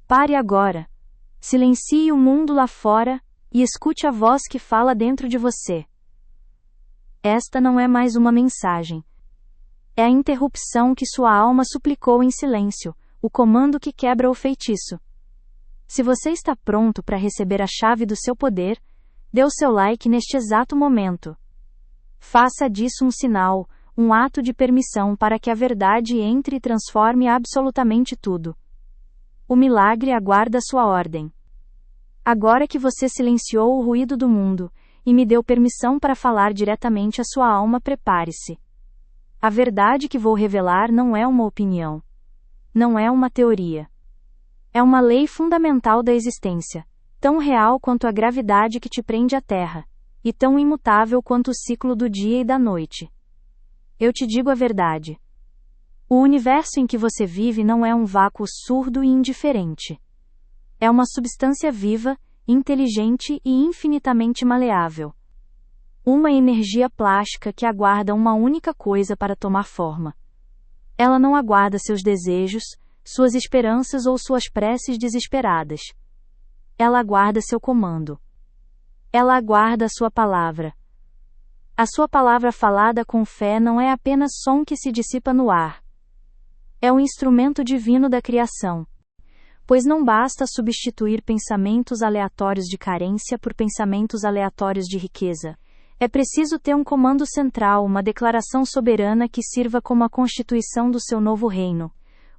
Pare agora. Silencie o mundo lá fora e escute a voz que fala dentro de você. Esta não é mais uma mensagem. É a interrupção que sua alma suplicou em silêncio, o comando que quebra o feitiço. Se você está pronto para receber a chave do seu poder, dê o seu like neste exato momento. Faça disso um sinal, um ato de permissão para que a verdade entre e transforme absolutamente tudo. O milagre aguarda sua ordem. Agora que você silenciou o ruído do mundo e me deu permissão para falar diretamente à sua alma, prepare-se. A verdade que vou revelar não é uma opinião. Não é uma teoria. É uma lei fundamental da existência, tão real quanto a gravidade que te prende à Terra, e tão imutável quanto o ciclo do dia e da noite. Eu te digo a verdade. O universo em que você vive não é um vácuo surdo e indiferente. É uma substância viva, inteligente e infinitamente maleável. Uma energia plástica que aguarda uma única coisa para tomar forma. Ela não aguarda seus desejos, suas esperanças ou suas preces desesperadas. Ela aguarda seu comando. Ela aguarda a sua palavra. A sua palavra falada com fé não é apenas som que se dissipa no ar. É um instrumento divino da criação. Pois não basta substituir pensamentos aleatórios de carência por pensamentos aleatórios de riqueza. É preciso ter um comando central, uma declaração soberana que sirva como a constituição do seu novo reino.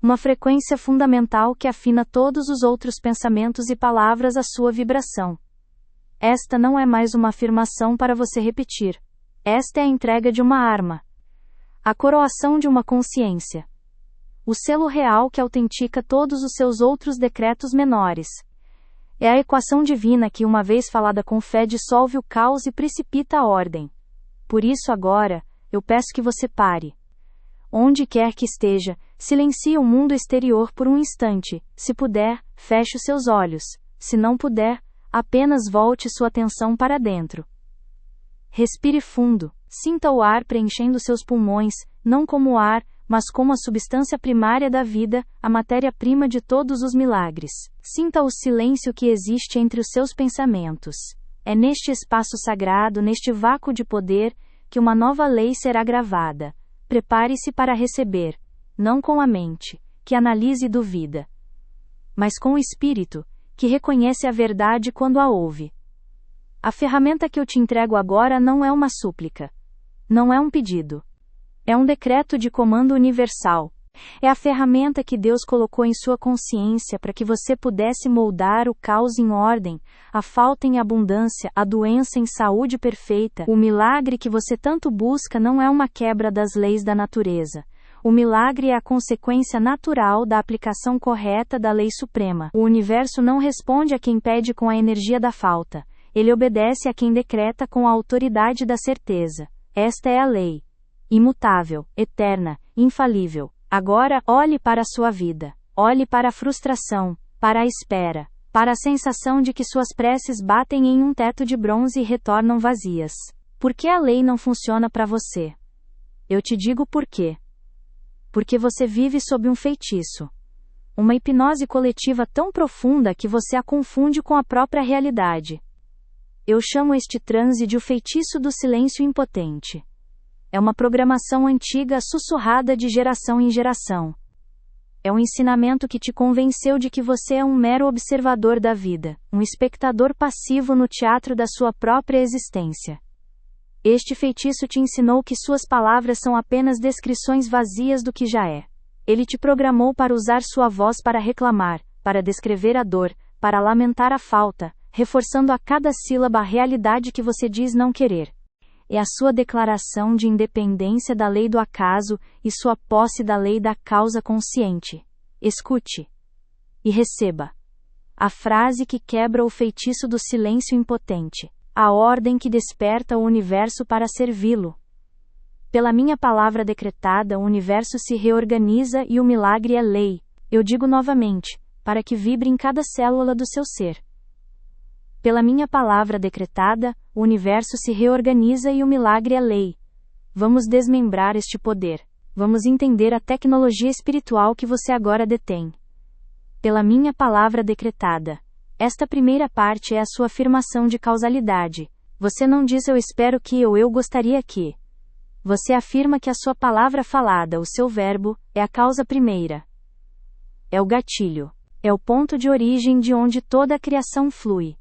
Uma frequência fundamental que afina todos os outros pensamentos e palavras à sua vibração. Esta não é mais uma afirmação para você repetir. Esta é a entrega de uma arma. A coroação de uma consciência. O selo real que autentica todos os seus outros decretos menores. É a equação divina que, uma vez falada com fé, dissolve o caos e precipita a ordem. Por isso agora, eu peço que você pare. Onde quer que esteja, silencie o mundo exterior por um instante. Se puder, feche os seus olhos. Se não puder, apenas volte sua atenção para dentro. Respire fundo. Sinta o ar preenchendo seus pulmões, não como o ar, mas como a substância primária da vida, a matéria-prima de todos os milagres. Sinta o silêncio que existe entre os seus pensamentos. É neste espaço sagrado, neste vácuo de poder, que uma nova lei será gravada. Prepare-se para receber, não com a mente, que analisa e duvida, mas com o espírito, que reconhece a verdade quando a ouve. A ferramenta que eu te entrego agora não é uma súplica. Não é um pedido. É um decreto de comando universal. É a ferramenta que Deus colocou em sua consciência para que você pudesse moldar o caos em ordem, a falta em abundância, a doença em saúde perfeita. O milagre que você tanto busca não é uma quebra das leis da natureza. O milagre é a consequência natural da aplicação correta da lei suprema. O universo não responde a quem pede com a energia da falta. Ele obedece a quem decreta com a autoridade da certeza. Esta é a lei. Imutável, eterna, infalível. Agora, olhe para a sua vida. Olhe para a frustração, para a espera, para a sensação de que suas preces batem em um teto de bronze e retornam vazias. Por que a lei não funciona para você? Eu te digo por quê. Porque você vive sob um feitiço. Uma hipnose coletiva tão profunda que você a confunde com a própria realidade. Eu chamo este transe de o feitiço do silêncio impotente. É uma programação antiga sussurrada de geração em geração. É um ensinamento que te convenceu de que você é um mero observador da vida, um espectador passivo no teatro da sua própria existência. Este feitiço te ensinou que suas palavras são apenas descrições vazias do que já é. Ele te programou para usar sua voz para reclamar, para descrever a dor, para lamentar a falta, reforçando a cada sílaba a realidade que você diz não querer. É a sua declaração de independência da lei do acaso e sua posse da lei da causa consciente. Escute. E receba. A frase que quebra o feitiço do silêncio impotente. A ordem que desperta o universo para servi-lo. Pela minha palavra decretada, o universo se reorganiza e o milagre é lei. Eu digo novamente, para que vibre em cada célula do seu ser. Pela minha palavra decretada, o universo se reorganiza e o milagre é lei. Vamos desmembrar este poder. Vamos entender a tecnologia espiritual que você agora detém. pela minha palavra decretada. Esta primeira parte é a sua afirmação de causalidade. Você não diz eu espero que ou eu gostaria que. Você afirma que a sua palavra falada, o seu verbo, é a causa primeira. É o gatilho. É o ponto de origem de onde toda a criação flui.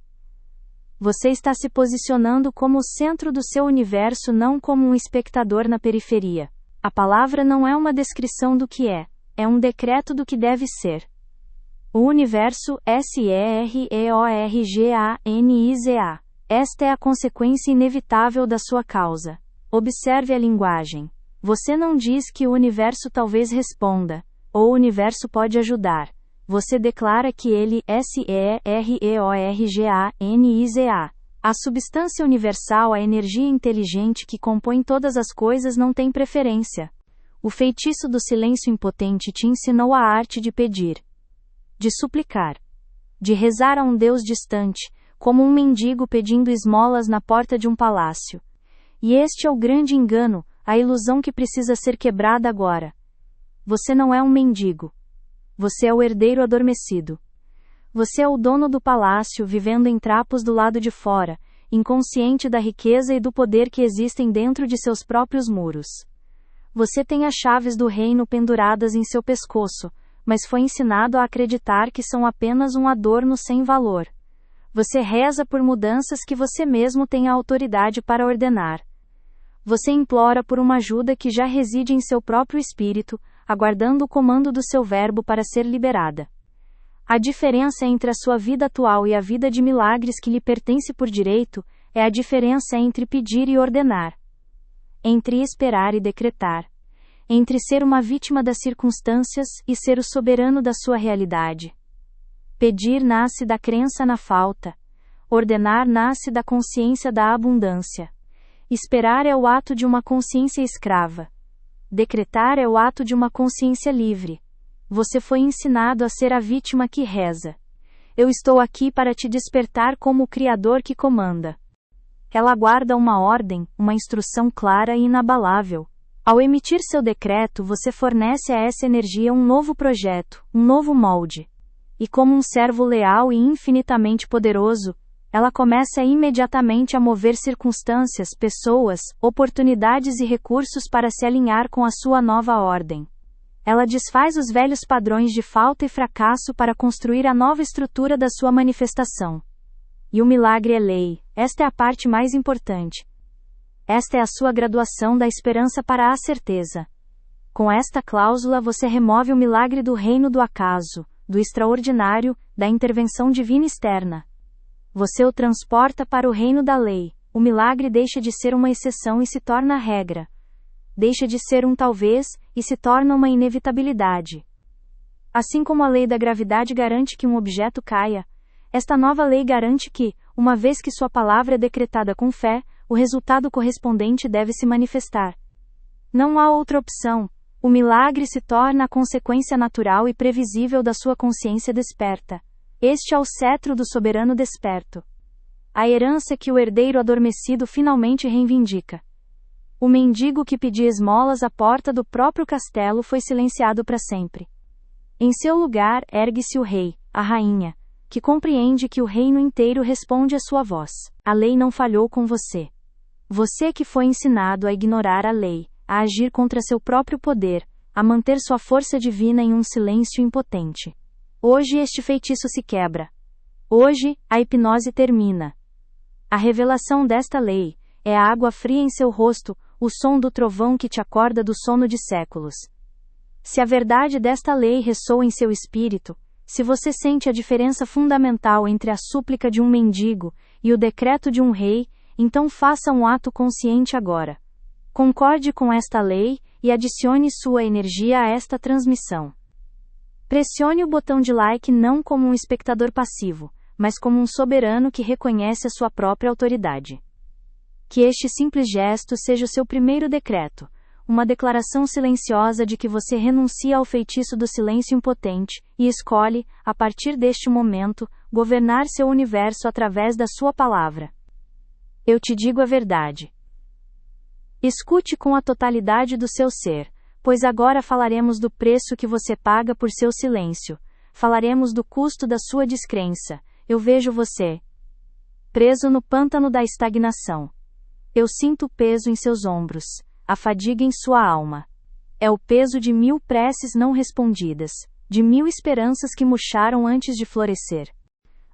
Você está se posicionando como o centro do seu universo, não como um espectador na periferia. A palavra não é uma descrição do que é um decreto do que deve ser. O universo SEREORGANIZA. Esta é a consequência inevitável da sua causa. Observe a linguagem. Você não diz que o universo talvez responda, ou o universo pode ajudar. Você declara que ele SEREORGANIZA. A substância universal, a energia inteligente que compõe todas as coisas não tem preferência. O feitiço do silêncio impotente te ensinou a arte de pedir, de suplicar, de rezar a um Deus distante, como um mendigo pedindo esmolas na porta de um palácio. E este é o grande engano, a ilusão que precisa ser quebrada agora. Você não é um mendigo. Você é o herdeiro adormecido. Você é o dono do palácio vivendo em trapos do lado de fora, inconsciente da riqueza e do poder que existem dentro de seus próprios muros. Você tem as chaves do reino penduradas em seu pescoço, mas foi ensinado a acreditar que são apenas um adorno sem valor. Você reza por mudanças que você mesmo tem a autoridade para ordenar. Você implora por uma ajuda que já reside em seu próprio espírito, aguardando o comando do seu verbo para ser liberada. A diferença entre a sua vida atual e a vida de milagres que lhe pertence por direito, é a diferença entre pedir e ordenar. Entre esperar e decretar. Entre ser uma vítima das circunstâncias e ser o soberano da sua realidade. Pedir nasce da crença na falta. Ordenar nasce da consciência da abundância. Esperar é o ato de uma consciência escrava. Decretar é o ato de uma consciência livre. Você foi ensinado a ser a vítima que reza. Eu estou aqui para te despertar como o Criador que comanda. Ela aguarda uma ordem, uma instrução clara e inabalável. Ao emitir seu decreto, você fornece a essa energia um novo projeto, um novo molde. E como um servo leal e infinitamente poderoso, ela começa imediatamente a mover circunstâncias, pessoas, oportunidades e recursos para se alinhar com a sua nova ordem. Ela desfaz os velhos padrões de falta e fracasso para construir a nova estrutura da sua manifestação. E o milagre é lei, esta é a parte mais importante. Esta é a sua graduação da esperança para a certeza. Com esta cláusula você remove o milagre do reino do acaso, do extraordinário, da intervenção divina externa. Você o transporta para o reino da lei. O milagre deixa de ser uma exceção e se torna a regra. Deixa de ser um talvez, e se torna uma inevitabilidade. Assim como a lei da gravidade garante que um objeto caia, esta nova lei garante que, uma vez que sua palavra é decretada com fé, o resultado correspondente deve se manifestar. Não há outra opção. O milagre se torna a consequência natural e previsível da sua consciência desperta. Este é o cetro do soberano desperto. A herança que o herdeiro adormecido finalmente reivindica. O mendigo que pedia esmolas à porta do próprio castelo foi silenciado para sempre. Em seu lugar ergue-se o rei, a rainha, que compreende que o reino inteiro responde à sua voz. A lei não falhou com você. Você que foi ensinado a ignorar a lei, a agir contra seu próprio poder, a manter sua força divina em um silêncio impotente. Hoje este feitiço se quebra. Hoje, a hipnose termina. A revelação desta lei é a água fria em seu rosto, o som do trovão que te acorda do sono de séculos. Se a verdade desta lei ressoa em seu espírito, se você sente a diferença fundamental entre a súplica de um mendigo e o decreto de um rei, então faça um ato consciente agora. Concorde com esta lei e adicione sua energia a esta transmissão. Pressione o botão de like não como um espectador passivo, mas como um soberano que reconhece a sua própria autoridade. Que este simples gesto seja o seu primeiro decreto, uma declaração silenciosa de que você renuncia ao feitiço do silêncio impotente e escolhe, a partir deste momento, governar seu universo através da sua palavra. Eu te digo a verdade. Escute com a totalidade do seu ser, pois agora falaremos do preço que você paga por seu silêncio. Falaremos do custo da sua descrença. Eu vejo você preso no pântano da estagnação. Eu sinto o peso em seus ombros, a fadiga em sua alma. É o peso de 1000 preces não respondidas, de 1000 esperanças que murcharam antes de florescer.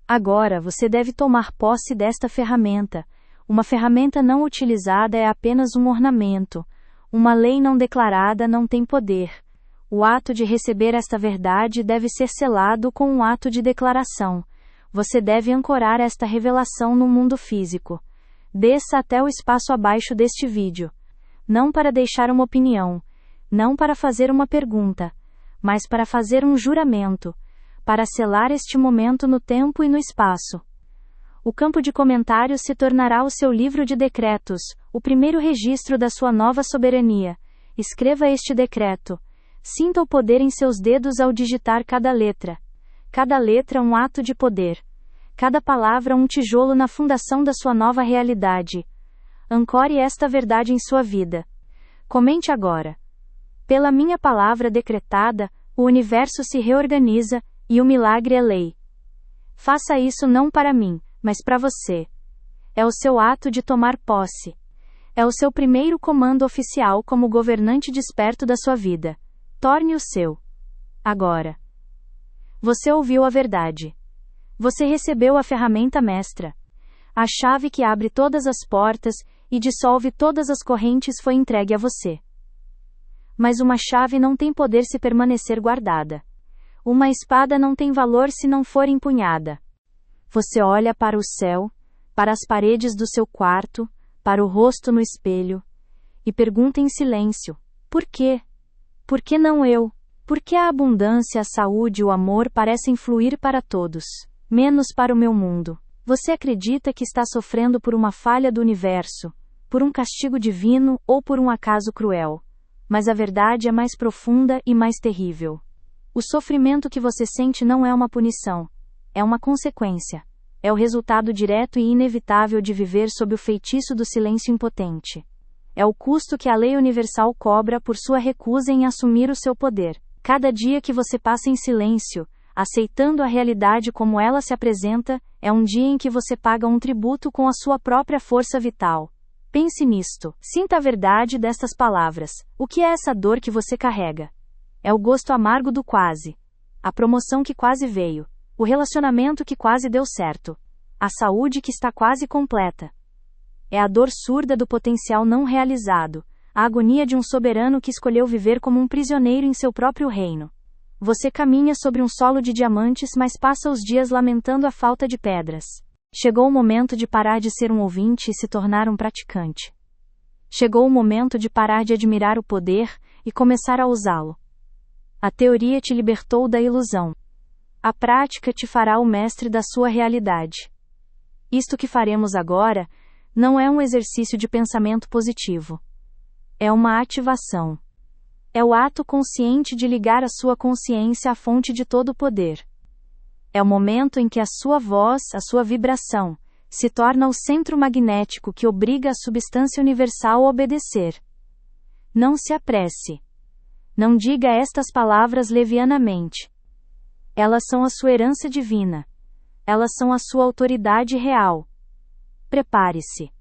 Agora você deve tomar posse desta ferramenta. Uma ferramenta não utilizada é apenas um ornamento. Uma lei não declarada não tem poder. O ato de receber esta verdade deve ser selado com um ato de declaração. Você deve ancorar esta revelação no mundo físico. Desça até o espaço abaixo deste vídeo. Não para deixar uma opinião, não para fazer uma pergunta, mas para fazer um juramento, para selar este momento no tempo e no espaço. O campo de comentários se tornará o seu livro de decretos, o primeiro registro da sua nova soberania. Escreva este decreto. Sinta o poder em seus dedos ao digitar cada letra. Cada letra um ato de poder. Cada palavra um tijolo na fundação da sua nova realidade. Ancore esta verdade em sua vida. Comente agora. Pela minha palavra decretada, o universo se reorganiza, e o milagre é lei. Faça isso não para mim, mas para você. É o seu ato de tomar posse. É o seu primeiro comando oficial como governante desperto da sua vida. Torne-o seu. Agora. Você ouviu a verdade. Você recebeu a ferramenta mestra. A chave que abre todas as portas e dissolve todas as correntes foi entregue a você. Mas uma chave não tem poder se permanecer guardada. Uma espada não tem valor se não for empunhada. Você olha para o céu, para as paredes do seu quarto, para o rosto no espelho, e pergunta em silêncio: por quê? Por que não eu? Por que a abundância, a saúde e o amor parecem fluir para todos, menos para o meu mundo? Você acredita que está sofrendo por uma falha do universo, por um castigo divino ou por um acaso cruel? Mas a verdade é mais profunda e mais terrível. O sofrimento que você sente não é uma punição, é uma consequência. É o resultado direto e inevitável de viver sob o feitiço do silêncio impotente. É o custo que a lei universal cobra por sua recusa em assumir o seu poder. Cada dia que você passa em silêncio, aceitando a realidade como ela se apresenta, é um dia em que você paga um tributo com a sua própria força vital. Pense nisto. Sinta a verdade destas palavras. O que é essa dor que você carrega? É o gosto amargo do quase. A promoção que quase veio. O relacionamento que quase deu certo. A saúde que está quase completa. É a dor surda do potencial não realizado. A agonia de um soberano que escolheu viver como um prisioneiro em seu próprio reino. Você caminha sobre um solo de diamantes, mas passa os dias lamentando a falta de pedras. Chegou o momento de parar de ser um ouvinte e se tornar um praticante. Chegou o momento de parar de admirar o poder e começar a usá-lo. A teoria te libertou da ilusão. A prática te fará o mestre da sua realidade. Isto que faremos agora não é um exercício de pensamento positivo. É uma ativação. É o ato consciente de ligar a sua consciência à fonte de todo o poder. É o momento em que a sua voz, a sua vibração, se torna o centro magnético que obriga a substância universal a obedecer. Não se apresse. Não diga estas palavras levianamente. Elas são a sua herança divina. Elas são a sua autoridade real. Prepare-se.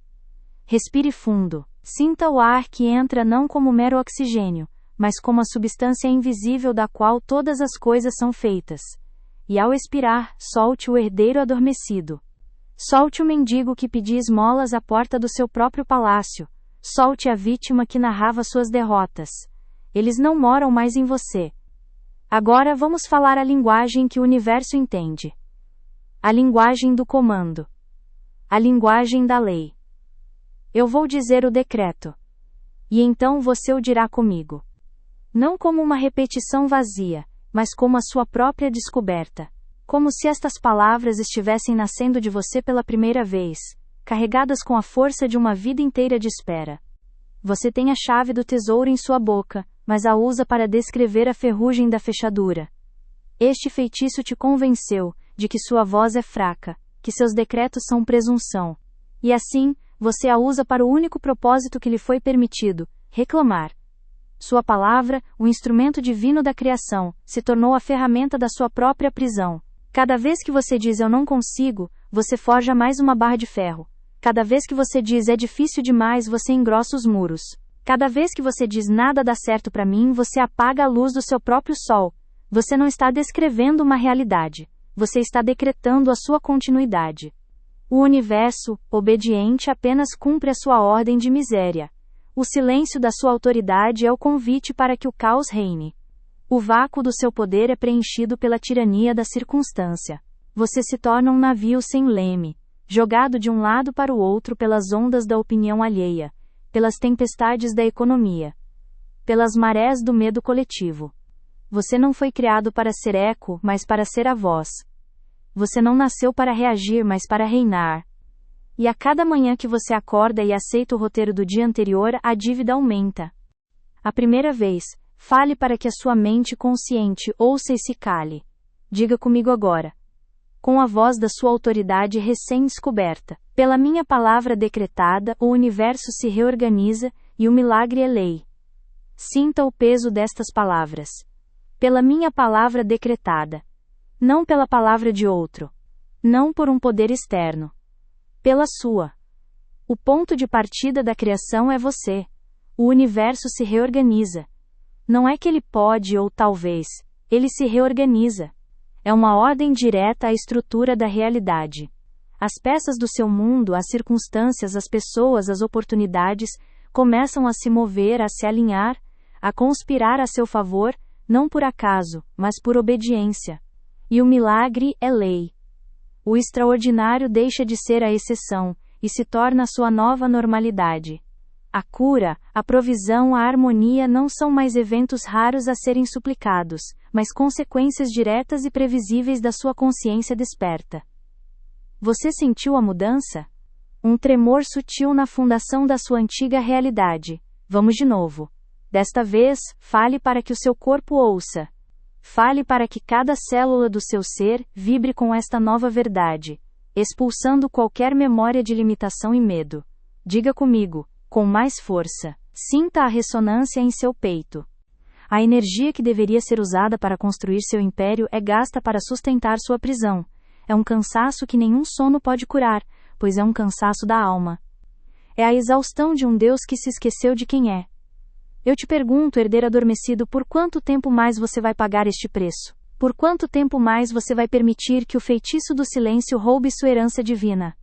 Respire fundo. Sinta o ar que entra não como mero oxigênio, mas como a substância invisível da qual todas as coisas são feitas. E ao expirar, solte o herdeiro adormecido. Solte o mendigo que pedia esmolas à porta do seu próprio palácio. Solte a vítima que narrava suas derrotas. Eles não moram mais em você. Agora vamos falar a linguagem que o universo entende. A linguagem do comando. A linguagem da lei. Eu vou dizer o decreto. E então você o dirá comigo. Não como uma repetição vazia, mas como a sua própria descoberta. Como se estas palavras estivessem nascendo de você pela primeira vez, carregadas com a força de uma vida inteira de espera. Você tem a chave do tesouro em sua boca, mas a usa para descrever a ferrugem da fechadura. Este feitiço te convenceu de que sua voz é fraca, que seus decretos são presunção. E assim, você a usa para o único propósito que lhe foi permitido: reclamar. Sua palavra, o instrumento divino da criação, se tornou a ferramenta da sua própria prisão. Cada vez que você diz eu não consigo, você forja mais uma barra de ferro. Cada vez que você diz é difícil demais, você engrossa os muros. Cada vez que você diz nada dá certo para mim, você apaga a luz do seu próprio sol. Você não está descrevendo uma realidade. Você está decretando a sua continuidade. O universo, obediente, apenas cumpre a sua ordem de miséria. O silêncio da sua autoridade é o convite para que o caos reine. O vácuo do seu poder é preenchido pela tirania da circunstância. Você se torna um navio sem leme, jogado de um lado para o outro pelas ondas da opinião alheia, pelas tempestades da economia, pelas marés do medo coletivo. Você não foi criado para ser eco, mas para ser a voz. Você não nasceu para reagir, mas para reinar. E a cada manhã que você acorda e aceita o roteiro do dia anterior, a dívida aumenta. A primeira vez, fale para que a sua mente consciente ouça e se cale. Diga comigo agora. Com a voz da sua autoridade recém-descoberta. Pela minha palavra decretada, o universo se reorganiza, e o milagre é lei. Sinta o peso destas palavras. Pela minha palavra decretada. Não pela palavra de outro. Não por um poder externo. Pela sua. O ponto de partida da criação é você. O universo se reorganiza. Não é que ele pode ou talvez, ele se reorganiza. É uma ordem direta à estrutura da realidade. As peças do seu mundo, as circunstâncias, as pessoas, as oportunidades, começam a se mover, a se alinhar, a conspirar a seu favor, não por acaso, mas por obediência. E o milagre é lei. O extraordinário deixa de ser a exceção, e se torna a sua nova normalidade. A cura, a provisão, a harmonia não são mais eventos raros a serem suplicados, mas consequências diretas e previsíveis da sua consciência desperta. Você sentiu a mudança? Um tremor sutil na fundação da sua antiga realidade. Vamos de novo. Desta vez, fale para que o seu corpo ouça. Fale para que cada célula do seu ser vibre com esta nova verdade, expulsando qualquer memória de limitação e medo. Diga comigo, com mais força. Sinta a ressonância em seu peito. A energia que deveria ser usada para construir seu império é gasta para sustentar sua prisão. É um cansaço que nenhum sono pode curar, pois é um cansaço da alma. É a exaustão de um Deus que se esqueceu de quem é. Eu te pergunto, herdeiro adormecido, por quanto tempo mais você vai pagar este preço? Por quanto tempo mais você vai permitir que o feitiço do silêncio roube sua herança divina?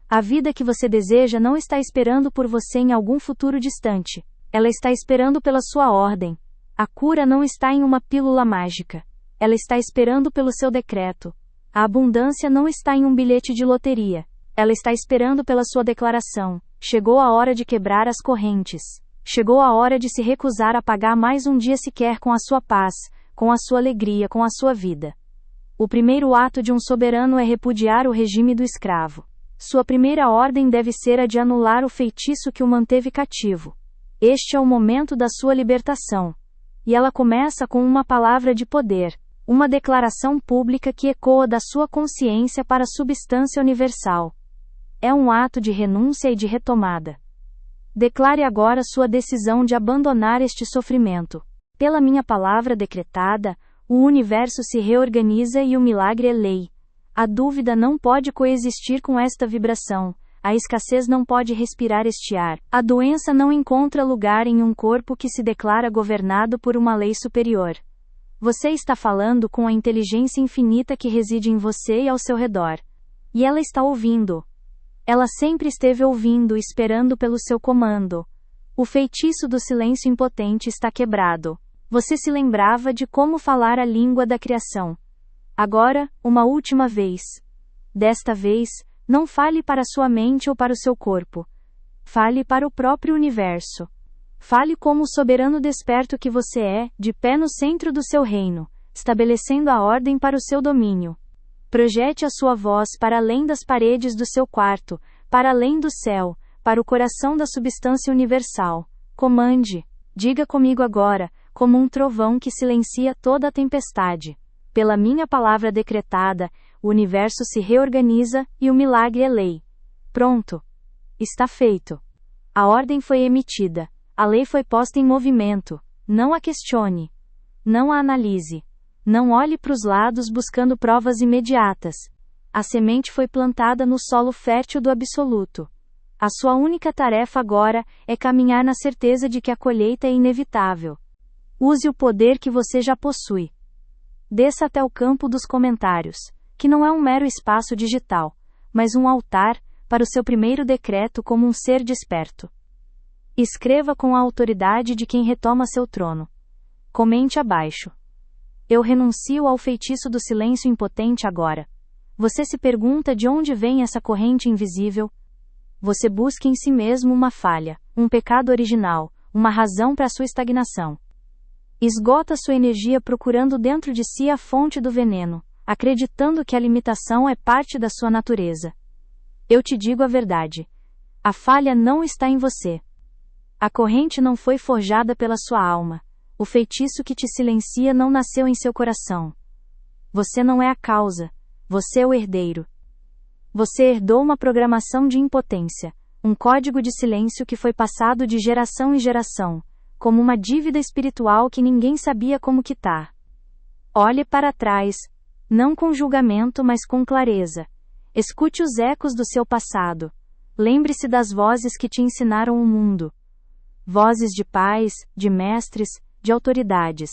A vida que você deseja não está esperando por você em algum futuro distante. Ela está esperando pela sua ordem. A cura não está em uma pílula mágica. Ela está esperando pelo seu decreto. A abundância não está em um bilhete de loteria. Ela está esperando pela sua declaração. Chegou a hora de quebrar as correntes. Chegou a hora de se recusar a pagar mais um dia sequer com a sua paz, com a sua alegria, com a sua vida. O primeiro ato de um soberano é repudiar o regime do escravo. Sua primeira ordem deve ser a de anular o feitiço que o manteve cativo. Este é o momento da sua libertação. E ela começa com uma palavra de poder, uma declaração pública que ecoa da sua consciência para a substância universal. É um ato de renúncia e de retomada. Declare agora sua decisão de abandonar este sofrimento. Pela minha palavra decretada, o universo se reorganiza e o milagre é lei. A dúvida não pode coexistir com esta vibração. A escassez não pode respirar este ar. A doença não encontra lugar em um corpo que se declara governado por uma lei superior. Você está falando com a inteligência infinita que reside em você e ao seu redor. E ela está ouvindo. Ela sempre esteve ouvindo, esperando pelo seu comando. O feitiço do silêncio impotente está quebrado. Você se lembrava de como falar a língua da criação. Agora, uma última vez. Desta vez, não fale para sua mente ou para o seu corpo. Fale para o próprio universo. Fale como o soberano desperto que você é, de pé no centro do seu reino, estabelecendo a ordem para o seu domínio. Projete a sua voz para além das paredes do seu quarto, para além do céu, para o coração da substância universal. Comande. Diga comigo agora, como um trovão que silencia toda a tempestade. Pela minha palavra decretada, o universo se reorganiza e o milagre é lei. Pronto. Está feito. A ordem foi emitida. A lei foi posta em movimento. Não a questione. Não a analise. Não olhe para os lados buscando provas imediatas. A semente foi plantada no solo fértil do absoluto. A sua única tarefa agora é caminhar na certeza de que a colheita é inevitável. Use o poder que você já possui. Desça até o campo dos comentários, que não é um mero espaço digital, mas um altar, para o seu primeiro decreto como um ser desperto. Escreva com a autoridade de quem retoma seu trono. Comente abaixo. Eu renuncio ao feitiço do silêncio impotente agora. Você se pergunta de onde vem essa corrente invisível? Você busca em si mesmo uma falha, um pecado original, uma razão para sua estagnação. Esgota sua energia procurando dentro de si a fonte do veneno, acreditando que a limitação é parte da sua natureza. Eu te digo a verdade. A falha não está em você. A corrente não foi forjada pela sua alma. O feitiço que te silencia não nasceu em seu coração. Você não é a causa. Você é o herdeiro. Você herdou uma programação de impotência, um código de silêncio que foi passado de geração em geração, como uma dívida espiritual que ninguém sabia como quitar. Olhe para trás, não com julgamento, mas com clareza. Escute os ecos do seu passado. Lembre-se das vozes que te ensinaram o mundo. Vozes de pais, de mestres, de autoridades.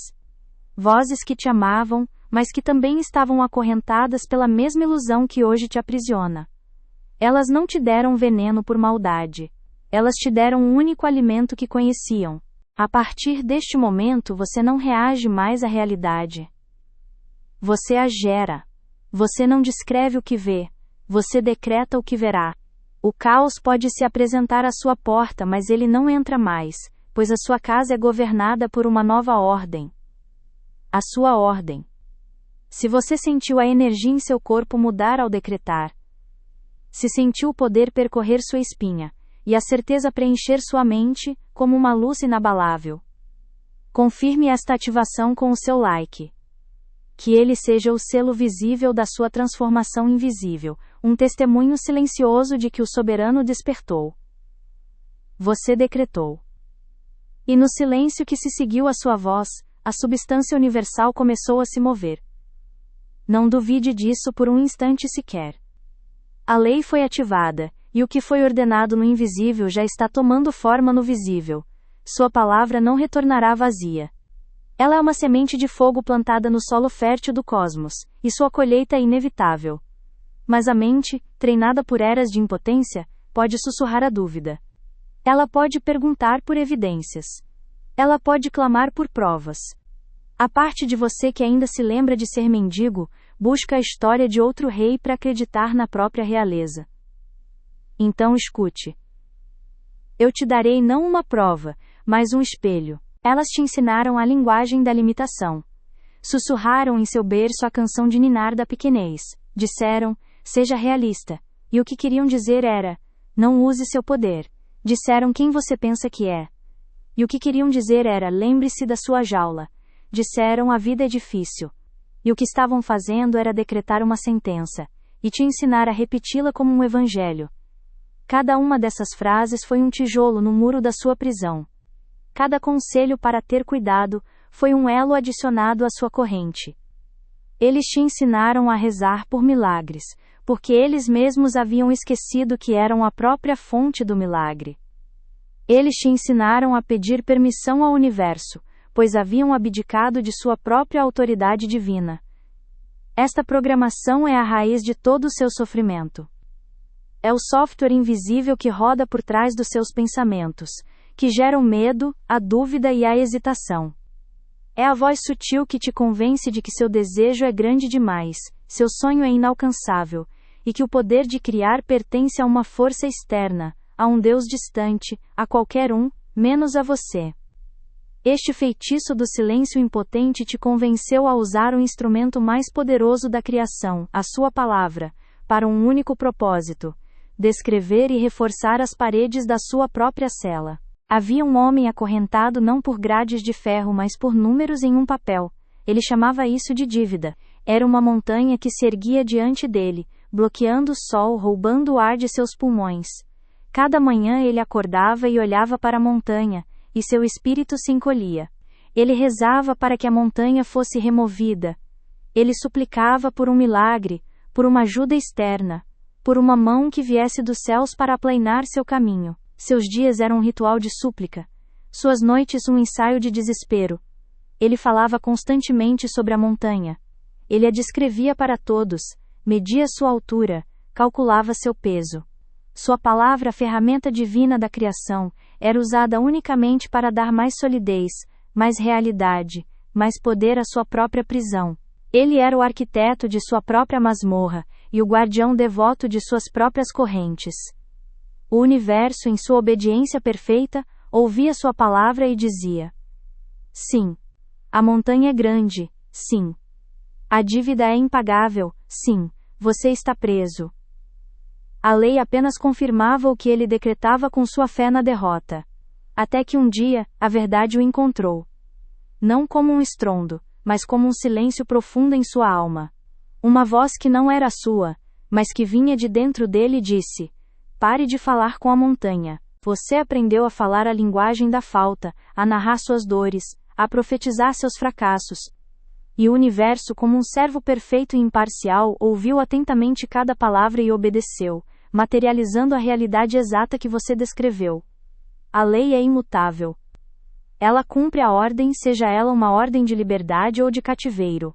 Vozes que te amavam, mas que também estavam acorrentadas pela mesma ilusão que hoje te aprisiona. Elas não te deram veneno por maldade. Elas te deram o único alimento que conheciam. A partir deste momento você não reage mais à realidade. Você a gera. Você não descreve o que vê. Você decreta o que verá. O caos pode se apresentar à sua porta, mas ele não entra mais, pois a sua casa é governada por uma nova ordem. A sua ordem. Se você sentiu a energia em seu corpo mudar ao decretar, se sentiu o poder percorrer sua espinha, e a certeza preencher sua mente, como uma luz inabalável, confirme esta ativação com o seu like. Que ele seja o selo visível da sua transformação invisível, um testemunho silencioso de que o soberano despertou. Você decretou. E no silêncio que se seguiu à sua voz, a substância universal começou a se mover. Não duvide disso por um instante sequer. A lei foi ativada, e o que foi ordenado no invisível já está tomando forma no visível. Sua palavra não retornará vazia. Ela é uma semente de fogo plantada no solo fértil do cosmos, e sua colheita é inevitável. Mas a mente, treinada por eras de impotência, pode sussurrar a dúvida. Ela pode perguntar por evidências. Ela pode clamar por provas. A parte de você que ainda se lembra de ser mendigo, busca a história de outro rei para acreditar na própria realeza. Então escute. Eu te darei não uma prova, mas um espelho. Elas te ensinaram a linguagem da limitação. Sussurraram em seu berço a canção de ninar da pequenez. Disseram, seja realista. E o que queriam dizer era, não use seu poder. Disseram quem você pensa que é. E o que queriam dizer era, lembre-se da sua jaula. Disseram a vida é difícil. E o que estavam fazendo era decretar uma sentença, e te ensinar a repeti-la como um evangelho. Cada uma dessas frases foi um tijolo no muro da sua prisão. Cada conselho para ter cuidado, foi um elo adicionado à sua corrente. Eles te ensinaram a rezar por milagres, porque eles mesmos haviam esquecido que eram a própria fonte do milagre. Eles te ensinaram a pedir permissão ao universo, pois haviam abdicado de sua própria autoridade divina. Esta programação é a raiz de todo o seu sofrimento. É o software invisível que roda por trás dos seus pensamentos, que gera o medo, a dúvida e a hesitação. É a voz sutil que te convence de que seu desejo é grande demais, seu sonho é inalcançável, e que o poder de criar pertence a uma força externa, a um Deus distante, a qualquer um, menos a você. Este feitiço do silêncio impotente te convenceu a usar o instrumento mais poderoso da criação, a sua palavra, para um único propósito: descrever e reforçar as paredes da sua própria cela. Havia um homem acorrentado não por grades de ferro, mas por números em um papel. Ele chamava isso de dívida. Era uma montanha que se erguia diante dele, bloqueando o sol, roubando o ar de seus pulmões. Cada manhã ele acordava e olhava para a montanha, e seu espírito se encolhia. Ele rezava para que a montanha fosse removida. Ele suplicava por um milagre, por uma ajuda externa, por uma mão que viesse dos céus para aplainar seu caminho. Seus dias eram um ritual de súplica, suas noites um ensaio de desespero. Ele falava constantemente sobre a montanha. Ele a descrevia para todos, media sua altura, calculava seu peso. Sua palavra, ferramenta divina da criação, era usada unicamente para dar mais solidez, mais realidade, mais poder à sua própria prisão. Ele era o arquiteto de sua própria masmorra, e o guardião devoto de suas próprias correntes. O universo, em sua obediência perfeita, ouvia sua palavra e dizia: sim. A montanha é grande, sim. A dívida é impagável, sim. Você está preso. A lei apenas confirmava o que ele decretava com sua fé na derrota. Até que um dia, a verdade o encontrou. Não como um estrondo, mas como um silêncio profundo em sua alma. Uma voz que não era sua, mas que vinha de dentro dele disse: pare de falar com a montanha. Você aprendeu a falar a linguagem da falta, a narrar suas dores, a profetizar seus fracassos. E o universo, como um servo perfeito e imparcial, ouviu atentamente cada palavra e obedeceu, materializando a realidade exata que você descreveu. A lei é imutável. Ela cumpre a ordem, seja ela uma ordem de liberdade ou de cativeiro.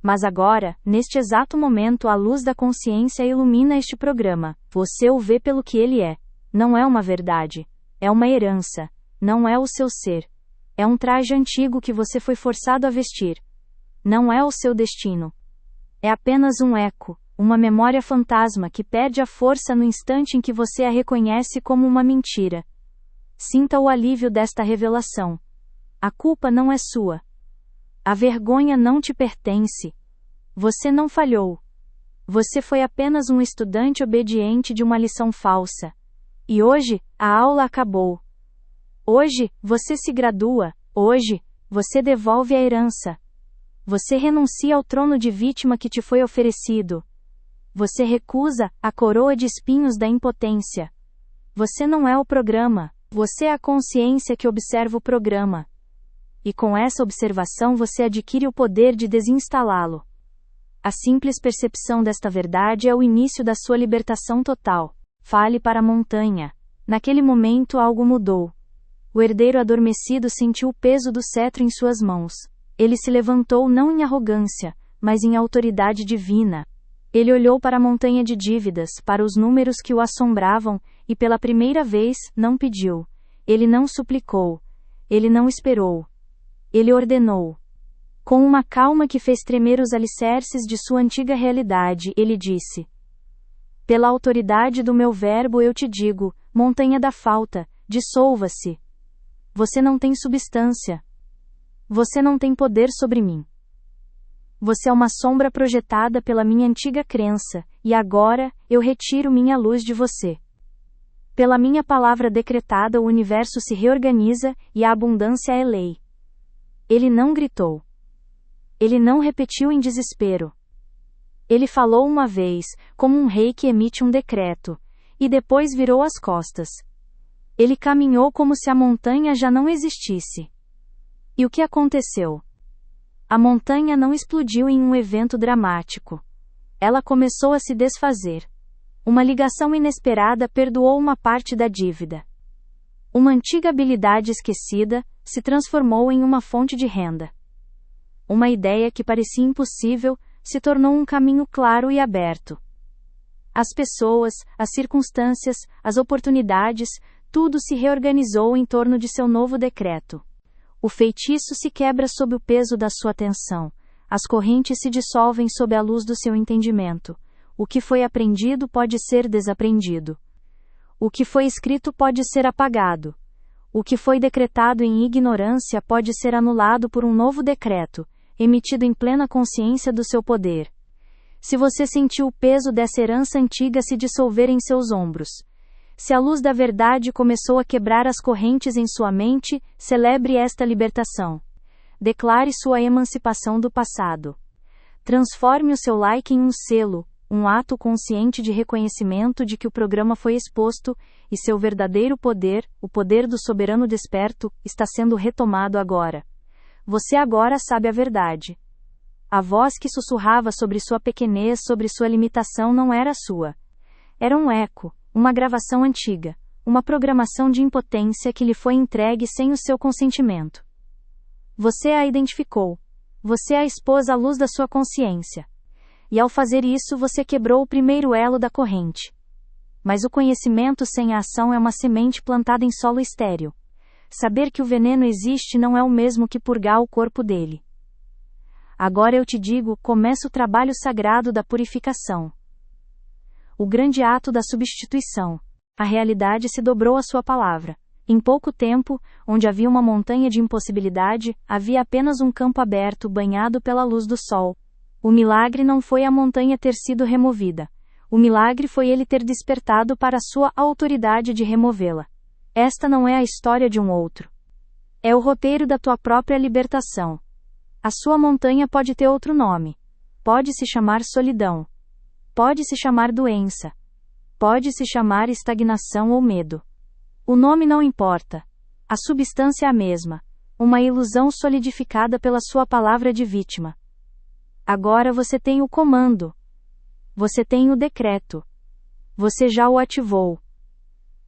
Mas agora, neste exato momento, a luz da consciência ilumina este programa. Você o vê pelo que ele é. Não é uma verdade. É uma herança. Não é o seu ser. É um traje antigo que você foi forçado a vestir. Não é o seu destino. É apenas um eco, uma memória fantasma que perde a força no instante em que você a reconhece como uma mentira. Sinta o alívio desta revelação. A culpa não é sua. A vergonha não te pertence. Você não falhou. Você foi apenas um estudante obediente de uma lição falsa. E hoje, a aula acabou. Hoje, você se gradua. Hoje, você devolve a herança. Você renuncia ao trono de vítima que te foi oferecido. Você recusa a coroa de espinhos da impotência. Você não é o programa. Você é a consciência que observa o programa. E com essa observação você adquire o poder de desinstalá-lo. A simples percepção desta verdade é o início da sua libertação total. Fale para a montanha. Naquele momento algo mudou. O herdeiro adormecido sentiu o peso do cetro em suas mãos. Ele se levantou não em arrogância, mas em autoridade divina. Ele olhou para a montanha de dívidas, para os números que o assombravam, e pela primeira vez, não pediu. Ele não suplicou. Ele não esperou. Ele ordenou. Com uma calma que fez tremer os alicerces de sua antiga realidade, ele disse: pela autoridade do meu verbo eu te digo, montanha da falta, dissolva-se. Você não tem substância. Você não tem poder sobre mim. Você é uma sombra projetada pela minha antiga crença, e agora, eu retiro minha luz de você. Pela minha palavra decretada o universo se reorganiza, e a abundância é lei. Ele não gritou. Ele não repetiu em desespero. Ele falou uma vez, como um rei que emite um decreto, e depois virou as costas. Ele caminhou como se a montanha já não existisse. E o que aconteceu? A montanha não explodiu em um evento dramático. Ela começou a se desfazer. Uma ligação inesperada perdoou uma parte da dívida. Uma antiga habilidade esquecida se transformou em uma fonte de renda. Uma ideia que parecia impossível se tornou um caminho claro e aberto. As pessoas, as circunstâncias, as oportunidades, tudo se reorganizou em torno de seu novo decreto. O feitiço se quebra sob o peso da sua atenção. As correntes se dissolvem sob a luz do seu entendimento. O que foi aprendido pode ser desaprendido. O que foi escrito pode ser apagado. O que foi decretado em ignorância pode ser anulado por um novo decreto, emitido em plena consciência do seu poder. Se você sentiu o peso dessa herança antiga se dissolver em seus ombros, se a luz da verdade começou a quebrar as correntes em sua mente, celebre esta libertação. Declare sua emancipação do passado. Transforme o seu like em um selo, um ato consciente de reconhecimento de que o programa foi exposto, e seu verdadeiro poder, o poder do soberano desperto, está sendo retomado agora. Você agora sabe a verdade. A voz que sussurrava sobre sua pequenez, sobre sua limitação, não era sua. Era um eco, uma gravação antiga, uma programação de impotência que lhe foi entregue sem o seu consentimento. Você a identificou. Você a expôs à luz da sua consciência. E ao fazer isso você quebrou o primeiro elo da corrente. Mas o conhecimento sem a ação é uma semente plantada em solo estéril. Saber que o veneno existe não é o mesmo que purgar o corpo dele. Agora eu te digo, começa o trabalho sagrado da purificação. O grande ato da substituição. A realidade se dobrou à sua palavra. Em pouco tempo, onde havia uma montanha de impossibilidade, havia apenas um campo aberto banhado pela luz do sol. O milagre não foi a montanha ter sido removida. O milagre foi ele ter despertado para a sua autoridade de removê-la. Esta não é a história de um outro. É o roteiro da tua própria libertação. A sua montanha pode ter outro nome. Pode se chamar solidão. Pode se chamar doença. Pode se chamar estagnação ou medo. O nome não importa. A substância é a mesma. Uma ilusão solidificada pela sua palavra de vítima. Agora você tem o comando. Você tem o decreto. Você já o ativou.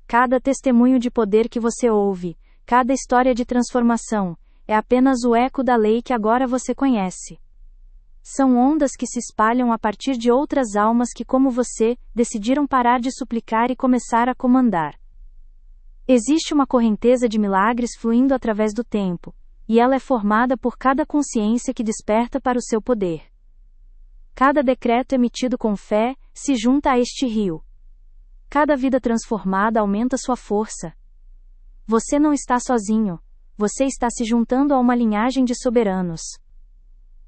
Cada testemunho de poder que você ouve, cada história de transformação, é apenas o eco da lei que agora você conhece. São ondas que se espalham a partir de outras almas que, como você, decidiram parar de suplicar e começar a comandar. Existe uma correnteza de milagres fluindo através do tempo, e ela é formada por cada consciência que desperta para o seu poder. Cada decreto emitido com fé se junta a este rio. Cada vida transformada aumenta sua força. Você não está sozinho. Você está se juntando a uma linhagem de soberanos.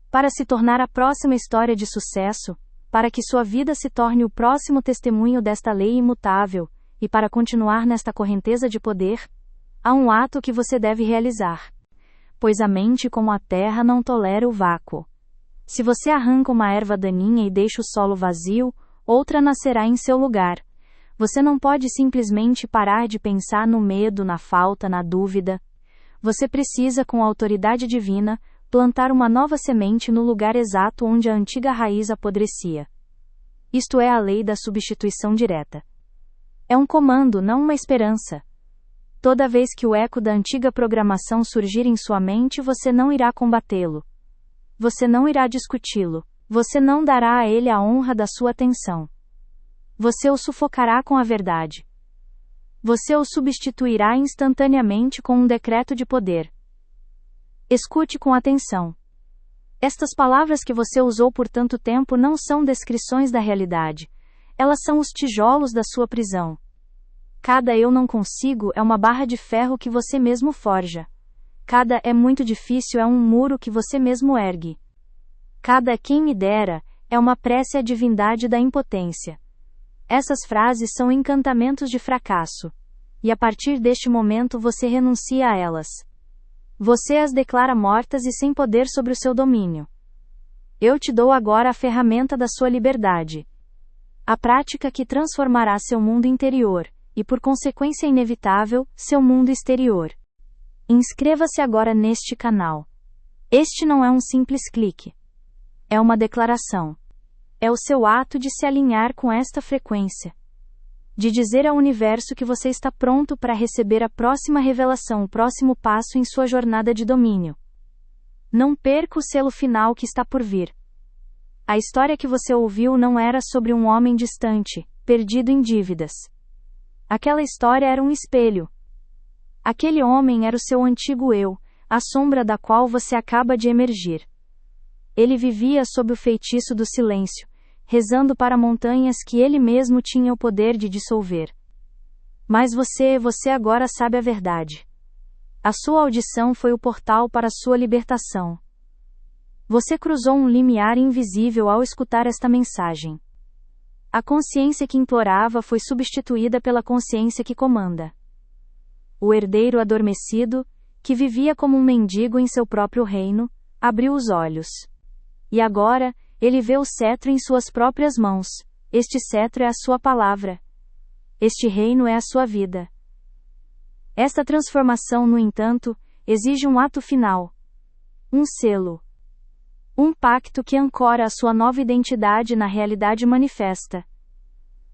Para se tornar a próxima história de sucesso, para que sua vida se torne o próximo testemunho desta lei imutável, e para continuar nesta correnteza de poder, há um ato que você deve realizar. Pois a mente como a terra não tolera o vácuo. Se você arranca uma erva daninha e deixa o solo vazio, outra nascerá em seu lugar. Você não pode simplesmente parar de pensar no medo, na falta, na dúvida. Você precisa, com a autoridade divina, plantar uma nova semente no lugar exato onde a antiga raiz apodrecia. Isto é a lei da substituição direta. É um comando, não uma esperança. Toda vez que o eco da antiga programação surgir em sua mente, você não irá combatê-lo. Você não irá discuti-lo. Você não dará a ele a honra da sua atenção. Você o sufocará com a verdade. Você o substituirá instantaneamente com um decreto de poder. Escute com atenção. Estas palavras que você usou por tanto tempo não são descrições da realidade. Elas são os tijolos da sua prisão. Cada eu não consigo é uma barra de ferro que você mesmo forja. Cada é muito difícil é um muro que você mesmo ergue. Cada quem me dera é uma prece à divindade da impotência. Essas frases são encantamentos de fracasso. E a partir deste momento você renuncia a elas. Você as declara mortas e sem poder sobre o seu domínio. Eu te dou agora a ferramenta da sua liberdade. A prática que transformará seu mundo interior, e por consequência inevitável, seu mundo exterior. Inscreva-se agora neste canal. Este não é um simples clique. É uma declaração. É o seu ato de se alinhar com esta frequência. De dizer ao universo que você está pronto para receber a próxima revelação, o próximo passo em sua jornada de domínio. Não perca o selo final que está por vir. A história que você ouviu não era sobre um homem distante, perdido em dívidas. Aquela história era um espelho. Aquele homem era o seu antigo eu, a sombra da qual você acaba de emergir. Ele vivia sob o feitiço do silêncio, rezando para montanhas que ele mesmo tinha o poder de dissolver. Mas você agora sabe a verdade. A sua audição foi o portal para a sua libertação. Você cruzou um limiar invisível ao escutar esta mensagem. A consciência que implorava foi substituída pela consciência que comanda. O herdeiro adormecido, que vivia como um mendigo em seu próprio reino, abriu os olhos. E agora, Ele vê o cetro em suas próprias mãos. Este cetro é a sua palavra. Este reino é a sua vida. Esta transformação, no entanto, exige um ato final. Um selo. Um pacto que ancora a sua nova identidade na realidade manifesta.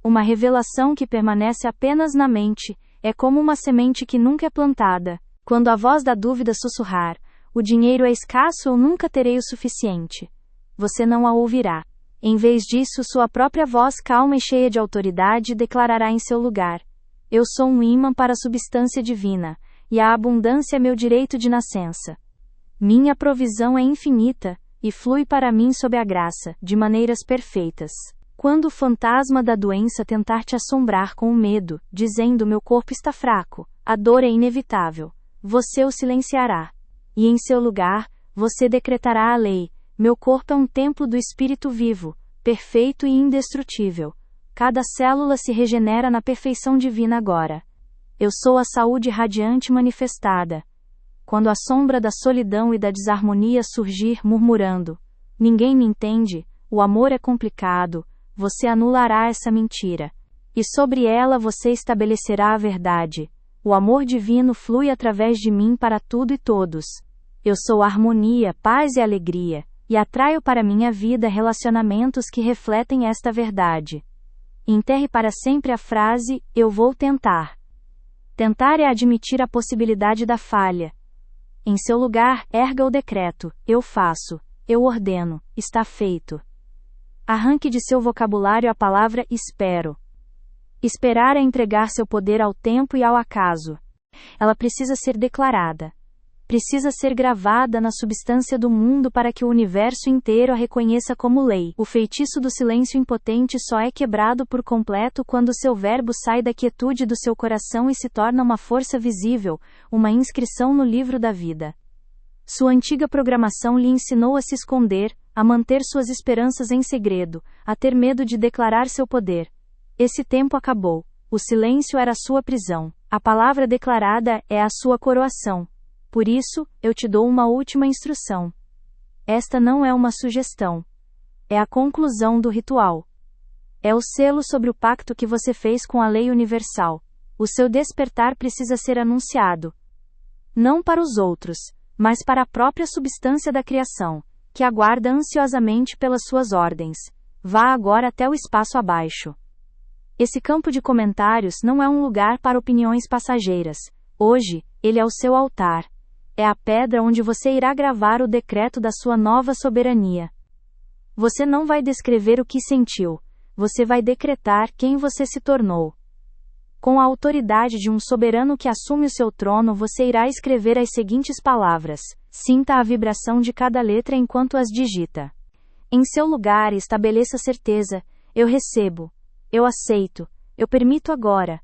Uma revelação que permanece apenas na mente, é como uma semente que nunca é plantada. Quando a voz da dúvida sussurrar, o dinheiro é escasso ou nunca terei o suficiente. Você não a ouvirá. Em vez disso, sua própria voz calma e cheia de autoridade declarará em seu lugar: eu sou um ímã para a substância divina, e a abundância é meu direito de nascença. Minha provisão é infinita, e flui para mim sob a graça, de maneiras perfeitas. Quando o fantasma da doença tentar te assombrar com o medo, dizendo meu corpo está fraco, a dor é inevitável, você o silenciará. E em seu lugar, você decretará a lei: meu corpo é um templo do Espírito vivo, perfeito e indestrutível. Cada célula se regenera na perfeição divina agora. Eu sou a saúde radiante manifestada. Quando a sombra da solidão e da desarmonia surgir murmurando, ninguém me entende, o amor é complicado, você anulará essa mentira. E sobre ela você estabelecerá a verdade. O amor divino flui através de mim para tudo e todos. Eu sou harmonia, paz e alegria, e atraio para minha vida relacionamentos que refletem esta verdade. Enterre para sempre a frase, eu vou tentar. Tentar é admitir a possibilidade da falha. Em seu lugar, erga o decreto, eu faço, eu ordeno, está feito. Arranque de seu vocabulário a palavra espero. Esperar é entregar seu poder ao tempo e ao acaso. Ela precisa ser declarada. Precisa ser gravada na substância do mundo para que o universo inteiro a reconheça como lei. O feitiço do silêncio impotente só é quebrado por completo quando seu verbo sai da quietude do seu coração e se torna uma força visível, uma inscrição no livro da vida. Sua antiga programação lhe ensinou a se esconder, a manter suas esperanças em segredo, a ter medo de declarar seu poder. Esse tempo acabou. O silêncio era sua prisão. A palavra declarada é a sua coroação. Por isso, eu te dou uma última instrução. Esta não é uma sugestão. É a conclusão do ritual. É o selo sobre o pacto que você fez com a lei universal. O seu despertar precisa ser anunciado. Não para os outros, mas para a própria substância da criação, que aguarda ansiosamente pelas suas ordens. Vá agora até o espaço abaixo. Esse campo de comentários não é um lugar para opiniões passageiras. Hoje, ele é o seu altar. É a pedra onde você irá gravar o decreto da sua nova soberania. Você não vai descrever o que sentiu, você vai decretar quem você se tornou. Com a autoridade de um soberano que assume o seu trono, você irá escrever as seguintes palavras. Sinta a vibração de cada letra enquanto as digita. Em seu lugar, estabeleça certeza: eu recebo, eu aceito, eu permito agora.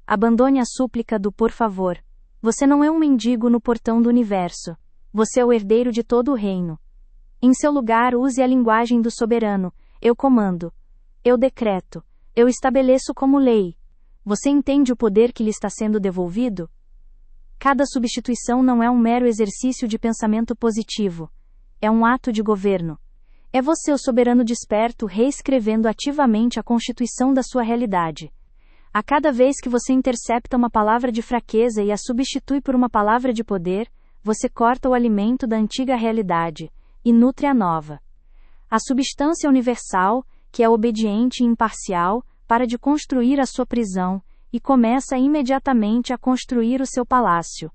Abandone a súplica do por favor. Você não é um mendigo no portão do universo. Você é o herdeiro de todo o reino. Em seu lugar, use a linguagem do soberano. Eu comando. Eu decreto. Eu estabeleço como lei. Você entende o poder que lhe está sendo devolvido? Cada substituição não é um mero exercício de pensamento positivo. É um ato de governo. É você o soberano desperto reescrevendo ativamente a constituição da sua realidade. A cada vez que você intercepta uma palavra de fraqueza e a substitui por uma palavra de poder, você corta o alimento da antiga realidade e nutre a nova. A substância universal, que é obediente e imparcial, para de construir a sua prisão e começa imediatamente a construir o seu palácio.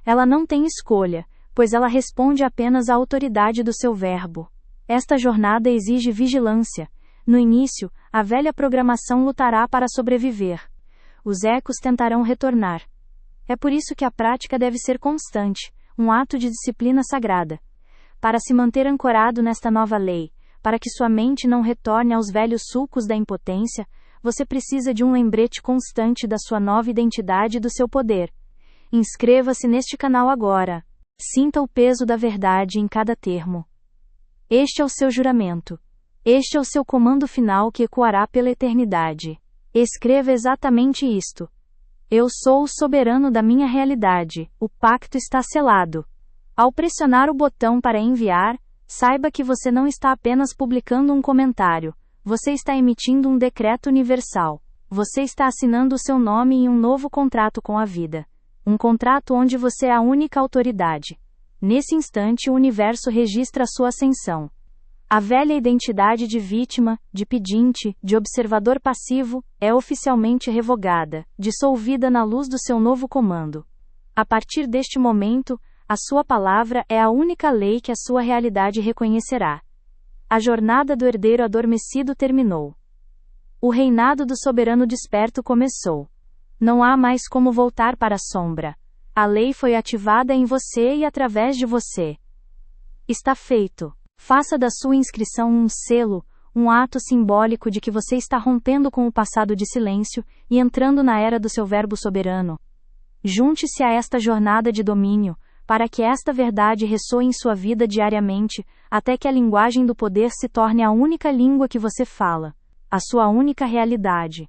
Ela não tem escolha, pois ela responde apenas à autoridade do seu verbo. Esta jornada exige vigilância. No início, a velha programação lutará para sobreviver. Os ecos tentarão retornar. É por isso que a prática deve ser constante, um ato de disciplina sagrada. Para se manter ancorado nesta nova lei, para que sua mente não retorne aos velhos sulcos da impotência, você precisa de um lembrete constante da sua nova identidade e do seu poder. Inscreva-se neste canal agora. Sinta o peso da verdade em cada termo. Este é o seu juramento. Este é o seu comando final que ecoará pela eternidade. Escreva exatamente isto. Eu sou o soberano da minha realidade. O pacto está selado. Ao pressionar o botão para enviar, Saiba que você não está apenas publicando um comentário, você está emitindo um decreto universal. Você está assinando o seu nome em um novo contrato com a vida. Um contrato onde você é a única autoridade. Nesse instante, o universo registra a sua ascensão. A velha identidade de vítima, de pedinte, de observador passivo, é oficialmente revogada, dissolvida na luz do seu novo comando. A partir deste momento, a sua palavra é a única lei que a sua realidade reconhecerá. A jornada do herdeiro adormecido terminou. O reinado do soberano desperto começou. Não há mais como voltar para a sombra. A lei foi ativada em você e através de você. Está feito. Faça da sua inscrição um selo, um ato simbólico de que você está rompendo com o passado de silêncio e entrando na era do seu verbo soberano. Junte-se a esta jornada de domínio, para que esta verdade ressoe em sua vida diariamente, até que a linguagem do poder se torne a única língua que você fala. A sua única realidade.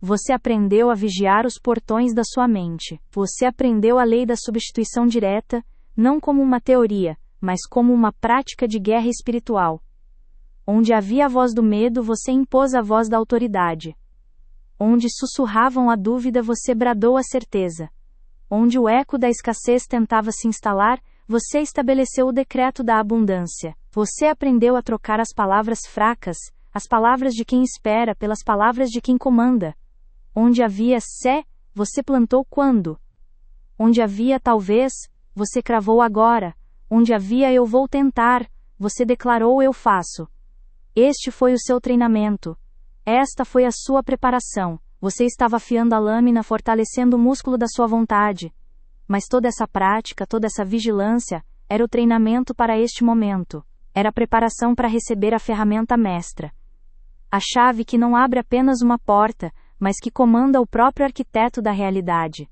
Você aprendeu a vigiar os portões da sua mente. Você aprendeu a lei da substituição direta, não como uma teoria, mas como uma prática de guerra espiritual. Onde havia a voz do medo, você impôs a voz da autoridade. Onde sussurravam a dúvida, você bradou a certeza. Onde o eco da escassez tentava se instalar, você estabeleceu o decreto da abundância. Você aprendeu a trocar as palavras fracas, as palavras de quem espera, pelas palavras de quem comanda. Onde havia se, você plantou quando. Onde havia talvez, você cravou agora. Onde havia eu vou tentar, você declarou eu faço. Este foi o seu treinamento. Esta foi a sua preparação. Você estava afiando a lâmina, fortalecendo o músculo da sua vontade. Mas toda essa prática, toda essa vigilância, era o treinamento para este momento. Era a preparação para receber a ferramenta mestra. A chave que não abre apenas uma porta, mas que comanda o próprio arquiteto da realidade.